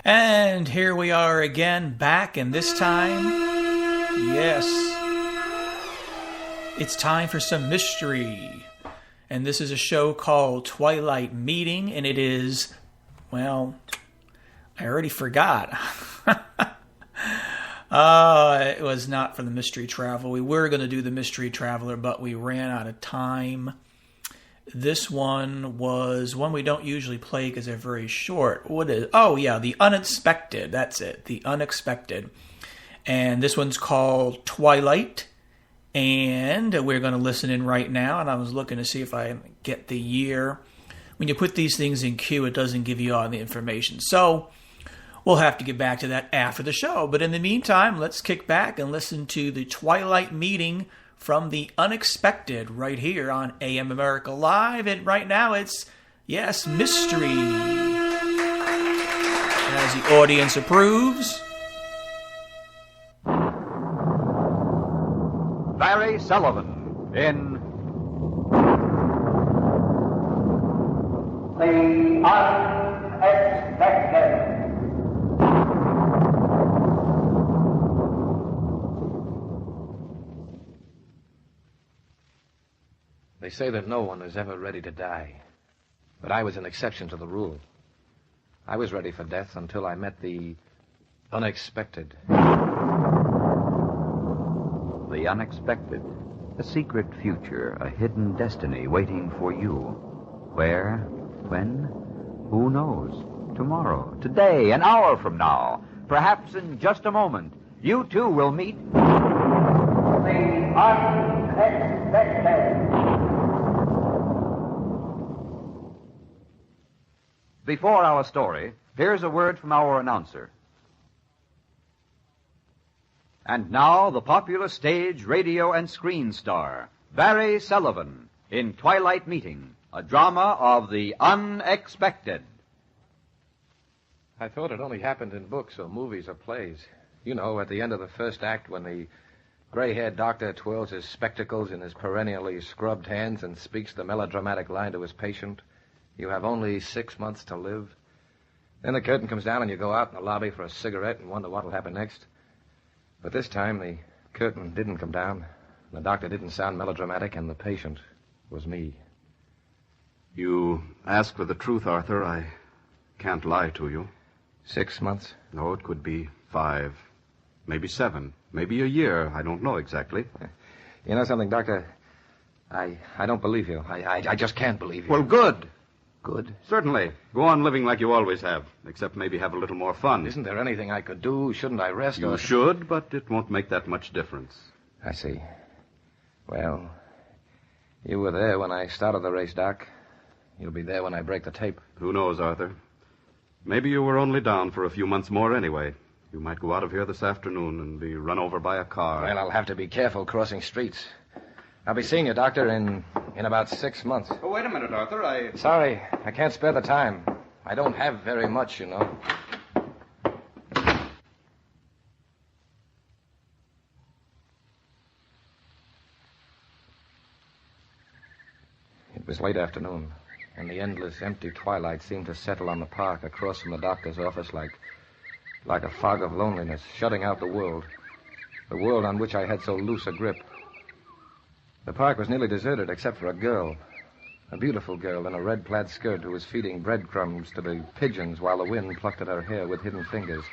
And here we are again, back, and this time, yes, it's time for some mystery. And this is a show called Twilight Meeting, and it is, well, I already forgot. It was not for the Mystery Travel. We were going to do the Mystery Traveler, but we ran out of time. This one was one we don't usually play because they're very short. What is? Oh, yeah, The Unexpected. That's it, The Unexpected. And this one's called Twilight. And we're going to listen in right now. And I was looking to see if I get the year. When you put these things in queue, it doesn't give you all the information. So we'll have to get back to that after the show. But in the meantime, let's kick back and listen to the Twilight Meeting from The Unexpected right here on AM America Live. And right now it's, yes, mystery. As the audience approves. Barry Sullivan in The Unexpected. They say that no one is ever ready to die. But I was an exception to the rule. I was ready for death until I met the unexpected. The Unexpected. A secret future, a hidden destiny waiting for you. Where? When? Who knows? Tomorrow, today, an hour from now, perhaps in just a moment, you too will meet The Unexpected. Before our story, here's a word from our announcer. And now, the popular stage, radio, and screen star, Barry Sullivan, in Twilight Meeting, a drama of the unexpected. I thought it only happened in books or movies or plays. You know, at the end of the first act when the gray-haired doctor twirls his spectacles in his perennially scrubbed hands and speaks the melodramatic line to his patient, "You have only 6 months to live." Then the curtain comes down and you go out in the lobby for a cigarette and wonder what will happen next. But this time the curtain didn't come down. The doctor didn't sound melodramatic, and the patient was me. You ask for the truth, Arthur. I can't lie to you. 6 months? No, it could be 5, maybe 7, maybe a year. I don't know exactly. You know something, Doctor? I don't believe you. I just can't believe you. Well, good. Good? Certainly. Go on living like you always have, except maybe have a little more fun. Isn't there anything I could do? Shouldn't I rest? You should, but it won't make that much difference. I see. Well, you were there when I started the race, Doc. You'll be there when I break the tape. Who knows, Arthur? Maybe you were only down for a few months more anyway. You might go out of here this afternoon and be run over by a car. Well, I'll have to be careful crossing streets. I'll be seeing you, Doctor, in about 6 months. Oh, wait a minute, Arthur. Sorry, I can't spare the time. I don't have very much, you know. It was late afternoon, and the endless, empty twilight seemed to settle on the park across from the doctor's office like a fog of loneliness, shutting out the world on which I had so loose a grip. The park was nearly deserted except for a girl, a beautiful girl in a red plaid skirt who was feeding breadcrumbs to the pigeons while the wind plucked at her hair with hidden fingers.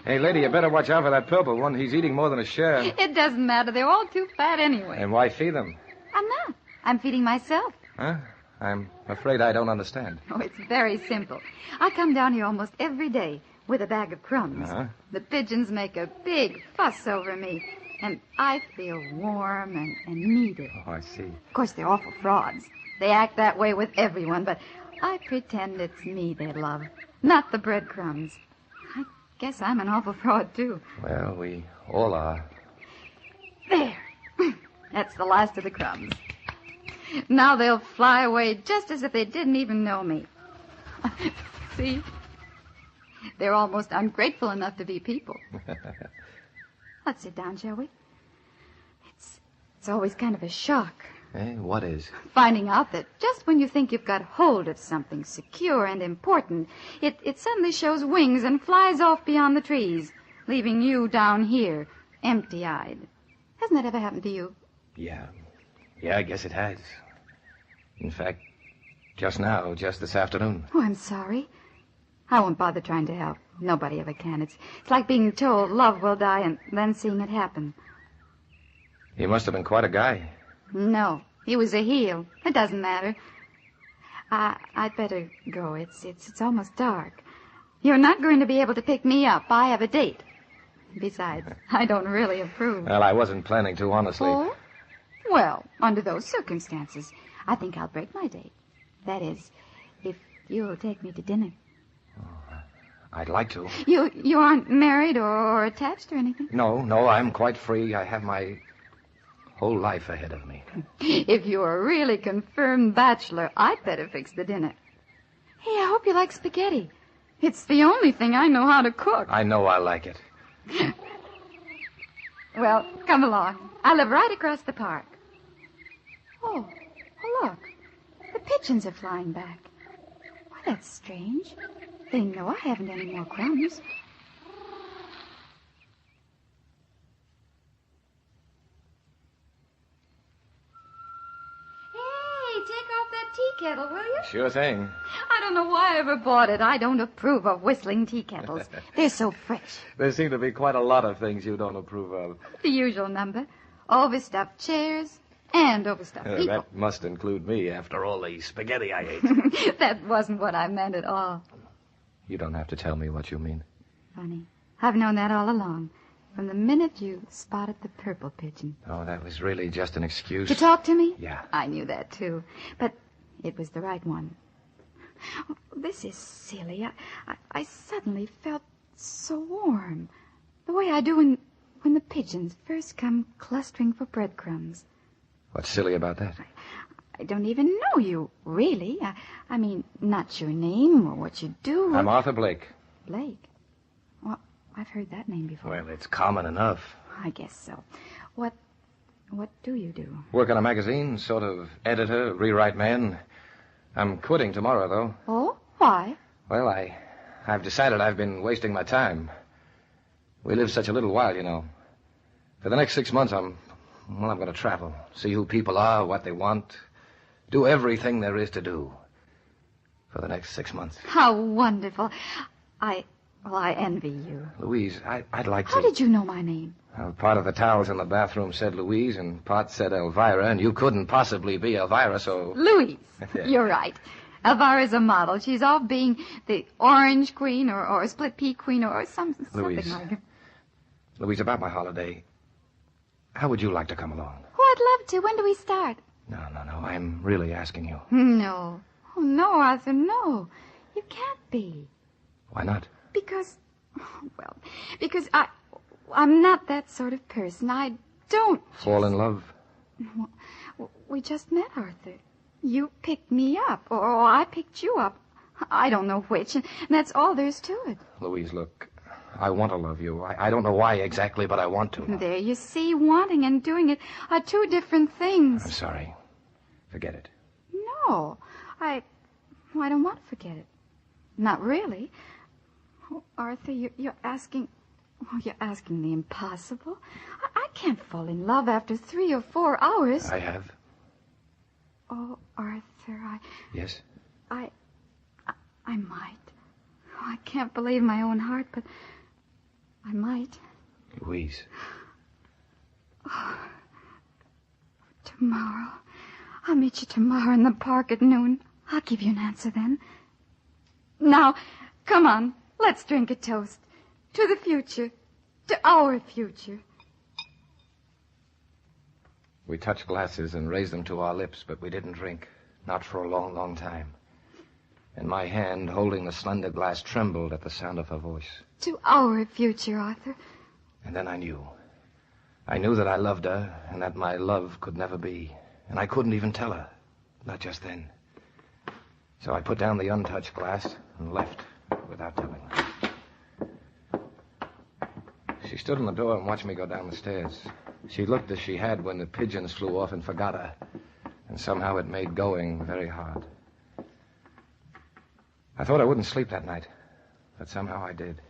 Hey, lady, you better watch out for that purple one. He's eating more than a share. It doesn't matter. They're all too fat anyway. And why feed them? I'm not. I'm feeding myself. Huh? I'm afraid I don't understand. Oh, it's very simple. I come down here almost every day with a bag of crumbs. Uh-huh. The pigeons make a big fuss over me, and I feel warm and needed. Oh, I see. Of course, they're awful frauds. They act that way with everyone, but I pretend it's me they love, not the breadcrumbs. I guess I'm an awful fraud, too. Well, we all are. There. That's the last of the crumbs. Now they'll fly away just as if they didn't even know me. See? They're almost ungrateful enough to be people. Let's sit down, shall we? It's always kind of a shock Eh? What is? Finding out that just when you think you've got hold of something secure and important, it suddenly shows wings and flies off beyond the trees, leaving you down here, empty-eyed. Hasn't that ever happened to you? Yeah. Yeah, I guess it has. In fact, just now, just this afternoon. Oh, I'm sorry. I won't bother trying to help. Nobody ever can. It's like being told love will die and then seeing it happen. He must have been quite a guy. No, he was a heel. It doesn't matter. I'd better go. It's almost dark. You're not going to be able to pick me up. I have a date. Besides, I don't really approve. Well, I wasn't planning to, honestly. Oh? Well, under those circumstances, I think I'll break my date. That is, if you'll take me to dinner. I'd like to. You aren't married or attached or anything? No, I'm quite free. I have my whole life ahead of me. If you're a really confirmed bachelor, I'd better fix the dinner. Hey, I hope you like spaghetti. It's the only thing I know how to cook. I know I like it. Well, come along. I live right across the park. Oh, look. The pigeons are flying back. Why, that's strange. They know I haven't any more crumbs. Hey, take off that tea kettle, will you? Sure thing. I don't know why I ever bought it. I don't approve of whistling tea kettles. They're so fresh. There seem to be quite a lot of things you don't approve of. The usual number. Overstuffed chairs and overstuffed people. That must include me after all the spaghetti I ate. That wasn't what I meant at all. You don't have to tell me what you mean. Funny. I've known that all along. From the minute you spotted the purple pigeon. Oh, that was really just an excuse. To talk to me? Yeah. I knew that, too. But it was the right one. Oh, this is silly. I suddenly felt so warm. The way I do when the pigeons first come clustering for breadcrumbs. What's silly about that? I don't even know you, really. I mean, not your name or what you do. I'm Arthur Blake. Blake? Well, I've heard that name before. Well, it's common enough. I guess so. What do you do? Work on a magazine, sort of editor, rewrite man. I'm quitting tomorrow, though. Oh? Why? Well, I've decided I've been wasting my time. We live such a little while, you know. For the next 6 months, I'm going to travel, see who people are, what they want, do everything there is to do. For the next 6 months. How wonderful. I envy you. Louise, I'd like to... How did you know my name? Well, part of the towels in the bathroom said Louise, and part said Elvira, and you couldn't possibly be Elvira, so... Louise. You're right. Elvira's a model. She's off being the Orange Queen or Split Pea Queen or something Louise. like it. Louise, about my holiday, how would you like to come along? Oh, I'd love to. When do we start? No, I'm really asking you. No. Oh, no, Arthur, no. You can't be. Why not? Because I'm not that sort of person. I don't Fall in love? We just met, Arthur. You picked me up, or I picked you up. I don't know which, and that's all there's to it. Louise, look, I want to love you. I don't know why exactly, but I want to. There, you see, wanting and doing it are two different things. I'm sorry. Forget it. No, I don't want to forget it. Not really. Oh, Arthur, you're asking... Oh, you're asking the impossible. I can't fall in love after 3 or 4 hours. I have. Oh, Arthur, Yes? I might. Oh, I can't believe my own heart, but I might. Louise. Tomorrow. I'll meet you tomorrow in the park at noon. I'll give you an answer then. Now, come on. Let's drink a toast. To the future. To our future. We touched glasses and raised them to our lips, but we didn't drink. Not for a long, long time. And my hand, holding the slender glass, trembled at the sound of her voice. To our future, Arthur. And then I knew. I knew that I loved her, and that my love could never be. And I couldn't even tell her. Not just then. So I put down the untouched glass and left without telling her. She stood in the door and watched me go down the stairs. She looked as she had when the pigeons flew off and forgot her. and somehow it made going very hard. I thought I wouldn't sleep that night, but somehow I did.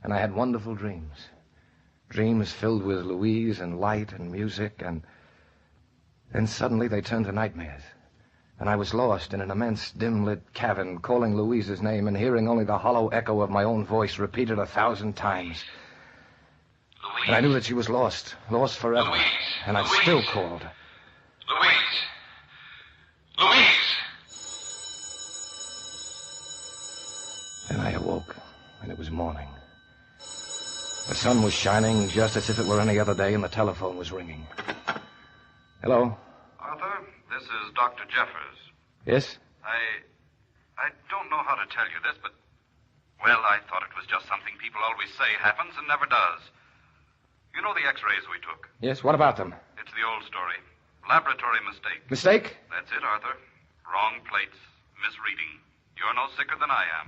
And I had wonderful dreams. Dreams filled with Louise and light and music, and then suddenly they turned to nightmares. And I was lost in an immense dim-lit cavern, calling Louise's name and hearing only the hollow echo of my own voice repeated 1,000 times. Louise. And I knew that she was lost forever. Louise. And I Louise. still called. Louise! Louise! Then I awoke, and it was morning. The sun was shining just as if it were any other day, and the telephone was ringing. Hello? Arthur, this is Dr. Jeffers. Yes? I don't know how to tell you this, but, well, I thought it was just something people always say happens and never does. You know the x-rays we took? Yes, what about them? It's the old story. Laboratory mistake. Mistake? That's it, Arthur. Wrong plates. Misreading. You're no sicker than I am.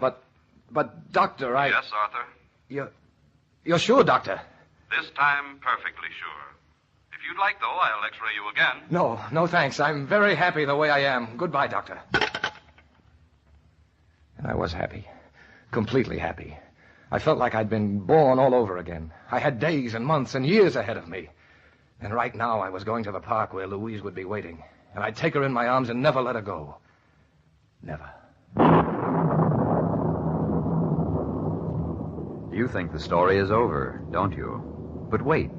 But, Doctor, Yes, Arthur. You're sure, Doctor? This time, perfectly sure. If you'd like, though, I'll x-ray you again. No, thanks. I'm very happy the way I am. Goodbye, Doctor. And I was happy. Completely happy. I felt like I'd been born all over again. I had days and months and years ahead of me. And right now I was going to the park where Louise would be waiting. And I'd take her in my arms and never let her go. Never. You think the story is over, don't you? But wait.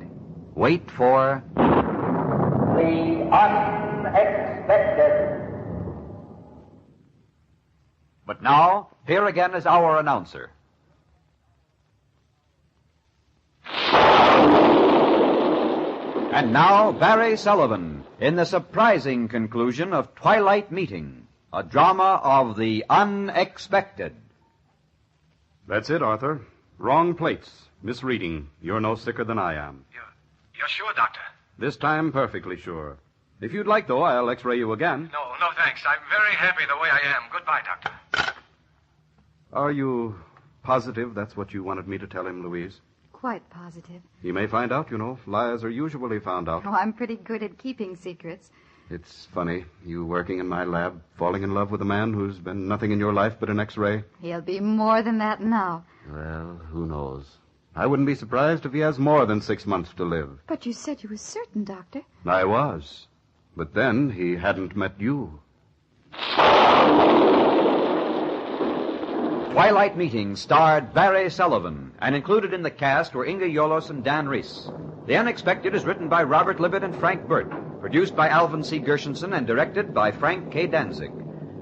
Wait for... The unexpected. But now, here again is our announcer. And now, Barry Sullivan, in the surprising conclusion of Twilight Meeting, a drama of the unexpected. That's it, Arthur. Wrong plates. Misreading. You're no sicker than I am. You're sure, Doctor? This time, perfectly sure. If you'd like, though, I'll x-ray you again. No, thanks. I'm very happy the way I am. Goodbye, Doctor. Are you positive that's what you wanted me to tell him, Louise? Quite positive. He may find out, you know. Liars are usually found out. Oh, I'm pretty good at keeping secrets. It's funny, you working in my lab, falling in love with a man who's been nothing in your life but an x-ray. He'll be more than that now. Well, who knows? I wouldn't be surprised if he has more than 6 months to live. But you said you were certain, Doctor. I was. But then he hadn't met you. Twilight Meeting starred Barry Sullivan, and included in the cast were Inge Jolos and Dan Reese. The Unexpected is written by Robert Libet and Frank Burt, produced by Alvin C. Gershenson, and directed by Frank K. Danzig.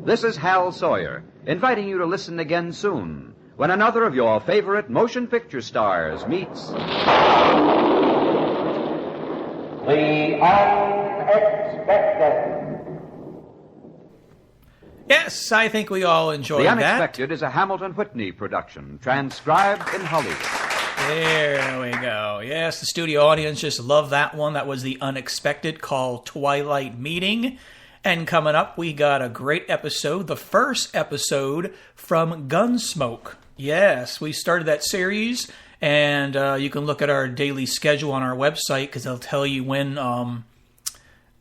This is Hal Sawyer, inviting you to listen again soon, when another of your favorite motion picture stars meets... The unexpected. Yes, I think we all enjoyed The that. Unexpected is a Hamilton Whitney production, transcribed in Hollywood. There we go. Yes, the studio audience just loved that one. That was The Unexpected, called Twilight Meeting. And coming up, we got a great episode, the first episode from Gunsmoke. Yes, we started that series, and you can look at our daily schedule on our website because they'll tell you when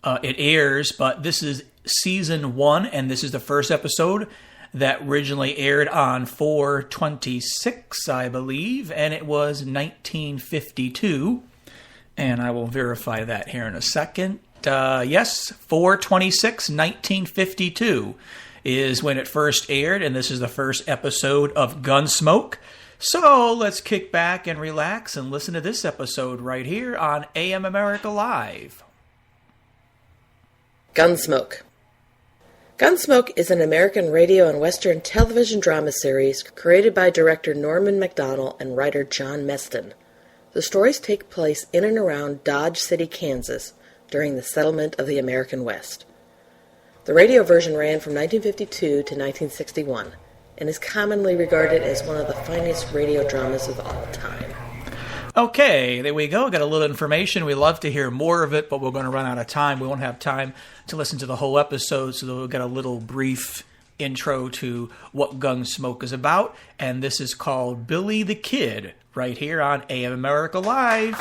it airs. But this is Season 1, and this is the first episode that originally aired on 4/26, I believe, and it was 1952. And I will verify that here in a second. Yes, 4/26, 1952 is when it first aired, and this is the first episode of Gunsmoke. So let's kick back and relax and listen to this episode right here on AM America Live. Gunsmoke. Gunsmoke is an American radio and Western television drama series created by director Norman Macdonald and writer John Meston. The stories take place in and around Dodge City, Kansas, during the settlement of the American West. The radio version ran from 1952 to 1961 and is commonly regarded as one of the finest radio dramas of all time. Okay, there we go. Got a little information. We'd love to hear more of it, but we're going to run out of time. We won't have time to listen to the whole episode, so we'll get a little brief intro to what Gunsmoke is about. And this is called Billy the Kid, right here on AM America Live.